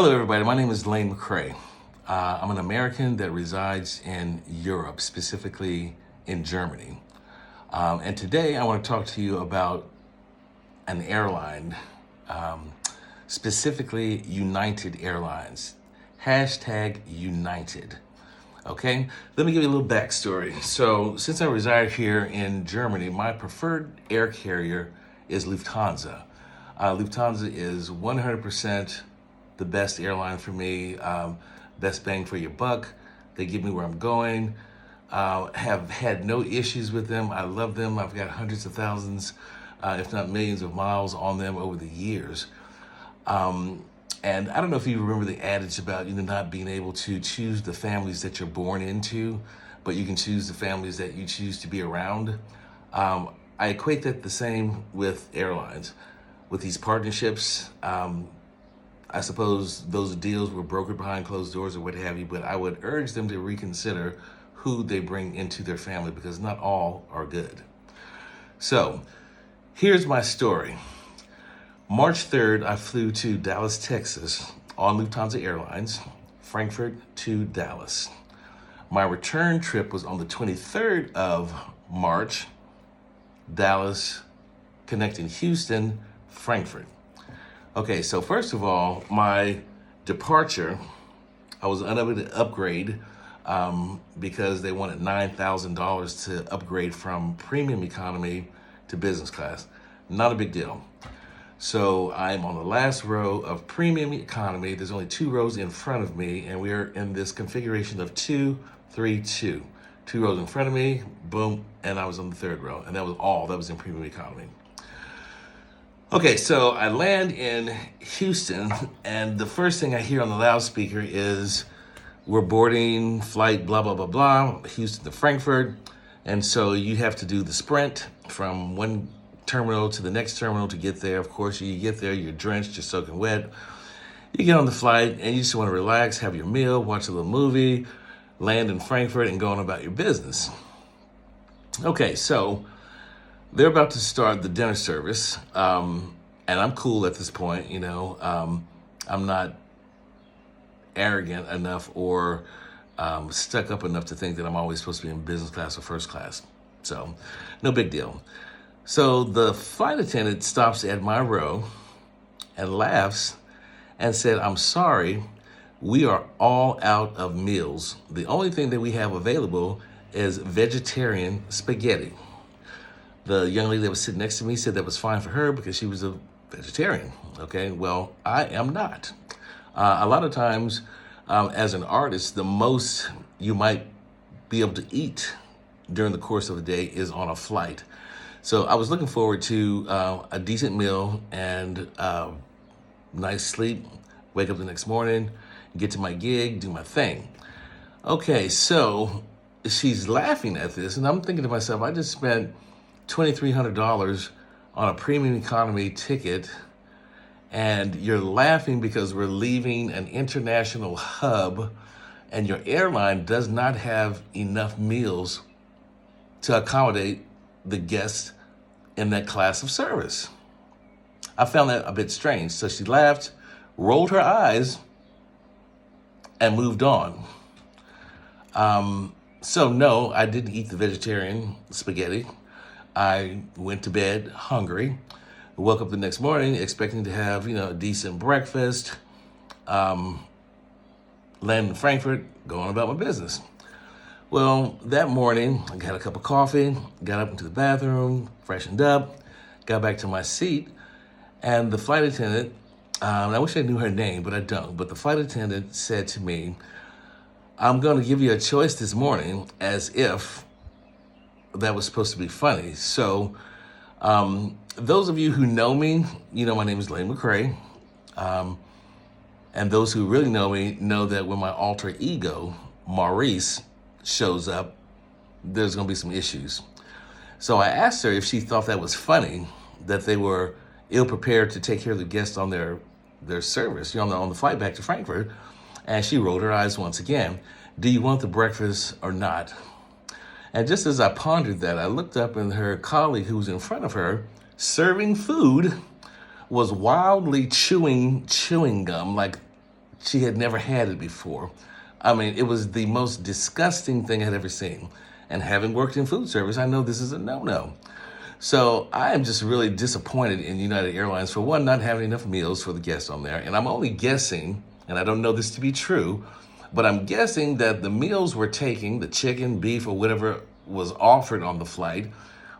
Hello, everybody. My name is Lane McCrae. I'm an American that resides in Europe, specifically in Germany. And today I want to talk to you about an airline, um, specifically United Airlines. Hashtag United. Okay, let me give you a little backstory. So, since I reside here in Germany, my preferred air carrier is Lufthansa. Lufthansa is 100% the best airline for me, best bang for your buck. They give me where I'm going. Have had no issues with them. I love them. I've got hundreds of thousands, if not millions of miles on them over the years. And I don't know if you remember the adage about not being able to choose the families that you're born into, but you can choose the families that you choose to be around. I equate that the same with airlines, with these partnerships. I suppose those deals were brokered behind closed doors or what have you, but I would urge them to reconsider who they bring into their family because not all are good. So here's my story. March 3rd, I flew to Dallas, Texas on Lufthansa Airlines, Frankfurt to Dallas. My return trip was on the 23rd of March, Dallas, connecting Houston, Frankfurt. Okay, so first of all, my departure, I was unable to upgrade because they wanted $9,000 to upgrade from premium economy to business class. Not a big deal. So I'm on the last row of premium economy. There's only 2 rows in front of me, and we're in this configuration of 2, 3, 2. 2 rows in front of me, boom, and I was on the 3rd row, and that was all that was in premium economy. Okay, so I land in Houston, and the first thing I hear on the loudspeaker is, we're boarding flight blah, blah, blah, blah, Houston to Frankfurt. And so you have to do the sprint from one terminal to the next terminal to get there. Of course, you get there, you're drenched, you're soaking wet. You get on the flight, and you just want to relax, have your meal, watch a little movie, land in Frankfurt, and go on about your business. Okay, so they're about to start the dinner service, and I'm cool at this point. I'm not arrogant enough or stuck up enough to think that I'm always supposed to be in business class or first class. So, no big deal. So the flight attendant stops at my row and laughs and said, "I'm sorry, we are all out of meals. The only thing that we have available is vegetarian spaghetti." The young lady that was sitting next to me said that was fine for her because she was a vegetarian. Okay, well, I am not. A lot of times, as an artist, the most you might be able to eat during the course of the day is on a flight. So I was looking forward to a decent meal and nice sleep, wake up the next morning, get to my gig, do my thing. Okay, so she's laughing at this, and I'm thinking to myself, I just spent $2,300 on a premium economy ticket, and you're laughing because we're leaving an international hub and your airline does not have enough meals to accommodate the guests in that class of service. I found that a bit strange. So she laughed, rolled her eyes, and moved on. So no, I didn't eat the vegetarian spaghetti. I went to bed hungry, woke up the next morning expecting to have, a decent breakfast, land in Frankfurt, go on about my business. Well, that morning, I got a cup of coffee, got up into the bathroom, freshened up, got back to my seat, and the flight attendant, I wish I knew her name, but I don't, but the flight attendant said to me, "I'm going to give you a choice this morning," as if that was supposed to be funny. So those of you who know me, my name is Lane McCrae. And those who really know me know that when my alter ego, Maurice, shows up, there's going to be some issues. So I asked her if she thought that was funny, that they were ill-prepared to take care of the guests on their service, on the flight back to Frankfurt. And she rolled her eyes once again. "Do you want the breakfast or not?" And just as I pondered that, I looked up and her colleague who was in front of her serving food was wildly chewing gum, like she had never had it before. I mean, it was the most disgusting thing I'd ever seen. And having worked in food service, I know this is a no-no. So I am just really disappointed in United Airlines for one, not having enough meals for the guests on there. And I'm only guessing, and I don't know this to be true, but I'm guessing that the meals we're taking, the chicken, beef, or whatever was offered on the flight,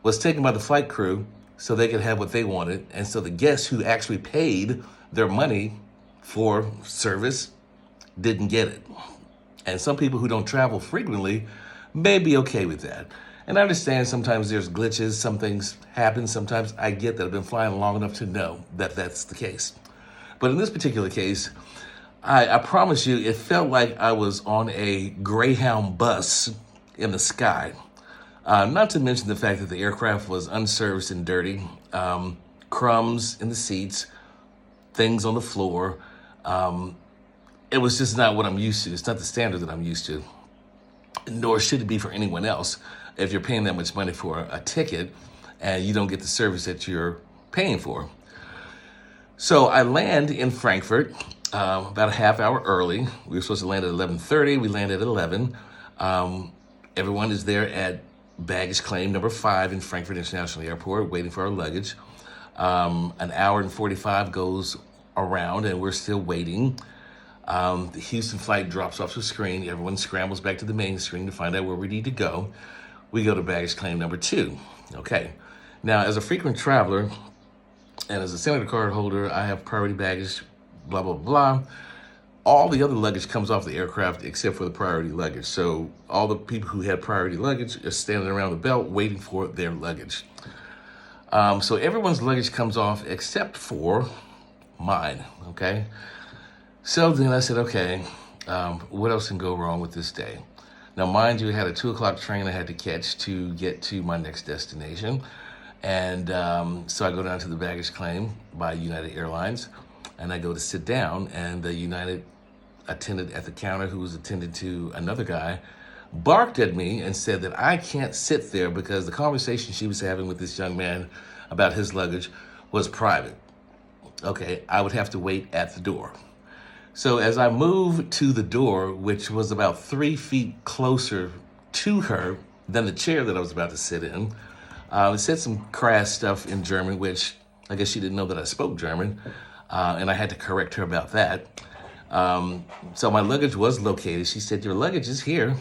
was taken by the flight crew so they could have what they wanted. And so the guests who actually paid their money for service didn't get it. And some people who don't travel frequently may be okay with that. And I understand sometimes there's glitches, some things happen. Sometimes I get that I've been flying long enough to know that that's the case. But in this particular case, I promise you, it felt like I was on a Greyhound bus in the sky. Not to mention the fact that the aircraft was unserviced and dirty, crumbs in the seats, things on the floor. It was just not what I'm used to. It's not the standard that I'm used to, nor should it be for anyone else. If you're paying that much money for a ticket and you don't get the service that you're paying for. So I land in Frankfurt about a half hour early. We were supposed to land at 11:30. We landed at 11. Everyone is there at baggage claim number 5 in Frankfurt International Airport waiting for our luggage. An hour and 45 goes around and we're still waiting. The Houston flight drops off the screen. Everyone scrambles back to the main screen to find out where we need to go. We go to baggage claim number 2. Okay. Now, as a frequent traveler and as a senator card holder, I have priority baggage, blah, blah, blah. All the other luggage comes off the aircraft except for the priority luggage. So all the people who had priority luggage are standing around the belt waiting for their luggage. So everyone's luggage comes off except for mine, okay? So then I said, okay, what else can go wrong with this day? Now, mind you, I had a 2 o'clock train I had to catch to get to my next destination. And so I go down to the baggage claim by United Airlines, and I go to sit down, and the United attendant at the counter, who was attending to another guy, barked at me and said that I can't sit there because the conversation she was having with this young man about his luggage was private. Okay, I would have to wait at the door. So as I moved to the door, which was about 3 feet closer to her than the chair that I was about to sit in, it said some crass stuff in German, which I guess she didn't know that I spoke German, and I had to correct her about that. So my luggage was located. She said, "Your luggage is here."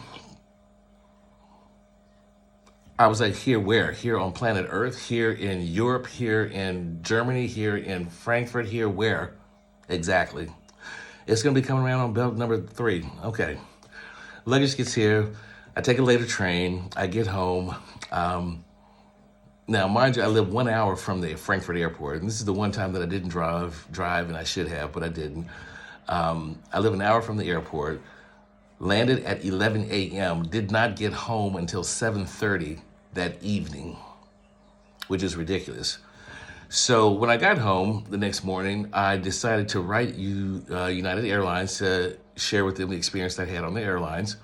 I was like, "Here where? Here on planet Earth? Here in Europe? Here in Germany? Here in Frankfurt? Here where? Exactly." It's going to be coming around on belt number 3. Okay. Luggage gets here. I take a later train. I get home. Now, mind you, I live 1 hour from the Frankfurt airport. And this is the one time that I didn't drive, and I should have, but I didn't. I live an hour from the airport. Landed at 11 a.m. Did not get home until 7:30 that evening, which is ridiculous. So when I got home the next morning, I decided to write United Airlines to share with them the experience I had on the airlines.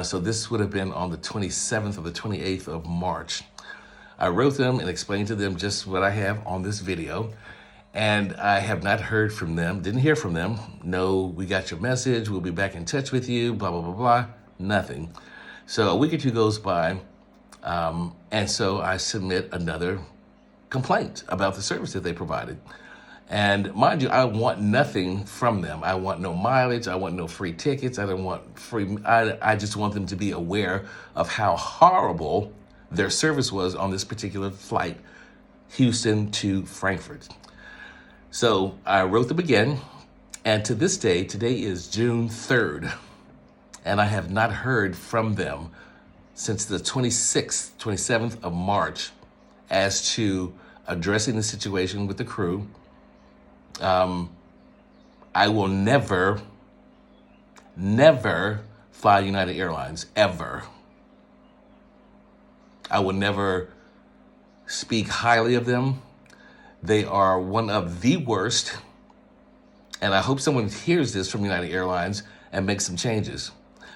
So this would have been on the 27th or the 28th of March. I wrote them and explained to them just what I have on this video. And I have not heard from them, didn't hear from them. No, we got your message, we'll be back in touch with you, blah, blah, blah, blah, nothing. So a week or two goes by, and so I submit another complaint about the service that they provided. And mind you, I want nothing from them. I want no mileage, I want no free tickets, I don't want free, I just want them to be aware of how horrible their service was on this particular flight, Houston to Frankfurt. So I wrote them again, and to this day, today is June 3rd, and I have not heard from them since the 26th, 27th of March as to addressing the situation with the crew. I will never fly United Airlines, ever. I will never speak highly of them. They are one of the worst, and I hope someone hears this from United Airlines and makes some changes,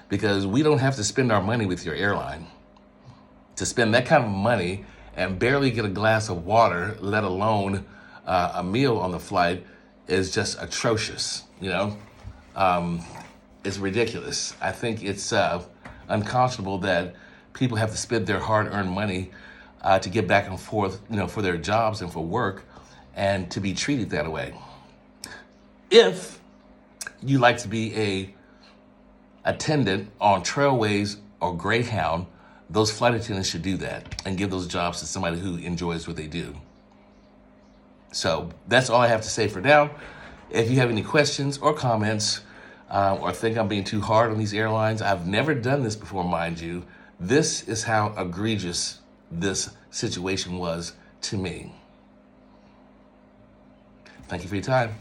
because we don't have to spend our money with your airline. To spend that kind of money and barely get a glass of water, let alone a meal on the flight, is just atrocious, you know? is ridiculous. I think it's unconscionable that people have to spend their hard-earned money to get back and forth, for their jobs and for work, and to be treated that way. If you like to be a attendant on Trailways or Greyhound, those flight attendants should do that and give those jobs to somebody who enjoys what they do. So that's all I have to say for now. If you have any questions or comments, or think I'm being too hard on these airlines, I've never done this before, mind you. This is how egregious this situation was to me. Thank you for your time.